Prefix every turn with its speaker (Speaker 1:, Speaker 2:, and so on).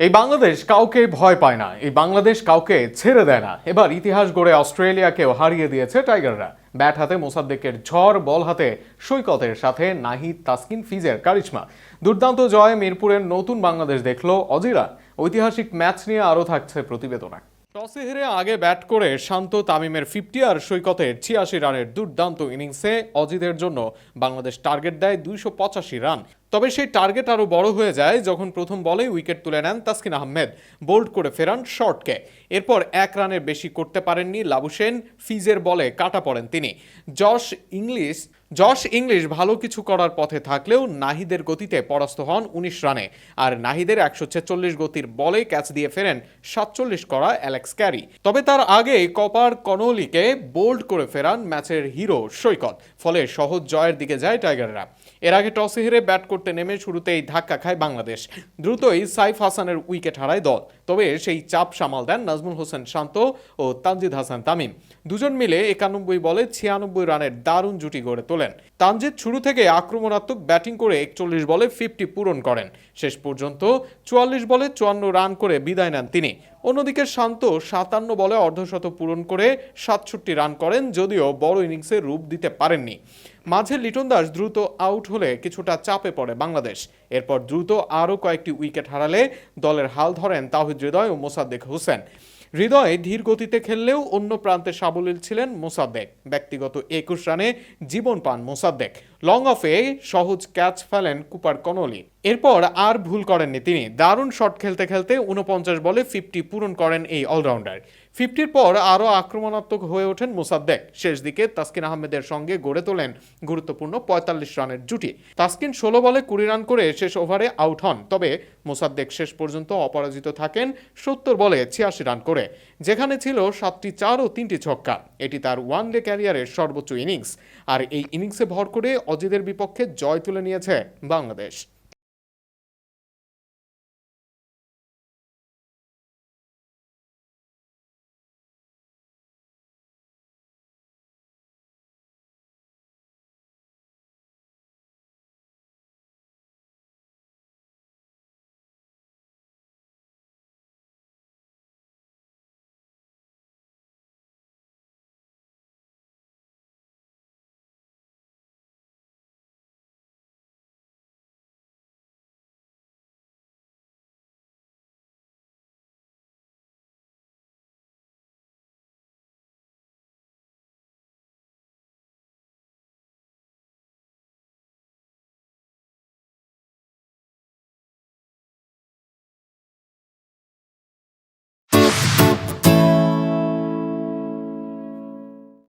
Speaker 1: এই বাংলাদেশ কাউকে ভয় পায় না, এই বাংলাদেশ কাউকে ছেড়ে দেয় না। এবার ইতিহাস গড়ে অস্ট্রেলিয়াকেও হারিয়ে দিয়েছে টাইগাররা। ব্যাট হাতে মোসাদ্দেকের ঝড়, বল হাতে সৈকতের সাথে নাহিদ, তাসকিন, ফিজের কারিশমা। দুর্দান্ত জয়ে মিরপুরের নতুন বাংলাদেশ দেখলো অজিরা। ঐতিহাসিক ম্যাচ নিয়ে আরও থাকছে প্রতিবেদনে। টসে হেরে আগে ব্যাট করে শান্ত তামিমের 50 আর সৈকতের 86 রানের দুর্দান্ত ইনিংসে অজিদের জন্য বাংলাদেশ টার্গেট দেয় 285 রান। তবে সেই টার্গেট আরও বড় হয়ে যায় যখন প্রথম বলেই উইকেট তুলে নেন তাসকিন আহমেদ, বোল্ড করে ফেরান শর্টকে। এরপর 1 রানের বেশি করতে পারেননি লাবুশেন, ফিজের বলে কাটা পড়েন তিনি। জশ ইংলিশ ভালো কিছু করার পথে থাকলেও নাহিদের গতিতে পরাস্ত হন 19 রানে। আর নাহিদের 146 গতির বলে ক্যাচ দিয়ে ফেরেন 47 করা অ্যালেক্স ক্যারি। তবে তার আগেই কপার কনৌলিকে বোল্ড করে ফেরান ম্যাচের হিরো সৈকত। ফলে সহজ জয়ের দিকে যায় টাইগাররা। এর আগে টসে হেরে ব্যাট করতে নেমে শুরুতেই ধাক্কা খায় বাংলাদেশ। দ্রুতই সাইফ হাসানের উইকেট হারায় দল। তবে সেই চাপ সামাল দেন নাজমুল হোসেন শান্ত ও তানজিদ হাসান তামিম। দুজন মিলে 91 বলে 96 রানের দারুণ জুটি গড়ে তোলেন। তানজিদ শুরু থেকে আক্রমণাত্মক ব্যাটিং করে 41 বলে 50 পূরণ করেন। শেষ পর্যন্ত 44 বলে 54 রান করে বিদায় নেন তিনি। অন্যদিকে শান্ত 57 বলে অর্ধশত পূরণ করে 67 রান করেন, যদিও বড় ইনিংসে রূপ দিতে পারেননি। মাঝে লিটন দাস দ্রুত আউট হলে কিছুটা চাপে পড়ে বাংলাদেশ। এরপর দ্রুত আরও কয়েকটি উইকেট হারালে দলের হাল ধরেন তাওহিদ হৃদয় ও মোসাদ্দেক হোসেন। হৃদয় ধীর গতিতে খেললেও অন্য প্রান্তে সাবলীল ছিলেন মোসাদ্দেক। ব্যক্তিগত 21 রানে জীবন পান মোসাদ্দেক। লং অফে সহজ ক্যাচ ফেলেন কুপার কনলি। এরপর আর ভুল করেননি তিনি। দারুণ শট খেলতে খেলতে 49 বলে 50 পূরণ করেন এই অলরাউন্ডার। 50-র পর আরও আক্রমণাত্মক হয়ে ওঠেন মোসাদ্দেক। শেষ দিকে তাসকিন আহমেদের সঙ্গে গড়ে তোলেন গুরুত্বপূর্ণ 45 রানের জুটি। তাসকিন 16 বলে 20 রান করে শেষ ওভারে আউট হন। তবে মোসাদ্দেক শেষ পর্যন্ত অপরাজিত থাকেন 70 বলে 86 রান করে, যেখানে ছিল 7টি 4 ও 3টি ছক্কা। এটি তার ওয়ানডে ক্যারিয়ারের সর্বোচ্চ ইনিংস। আর এই ইনিংসে ভর করে অজিদের বিপক্ষে জয় তুলে নিয়েছে বাংলাদেশ।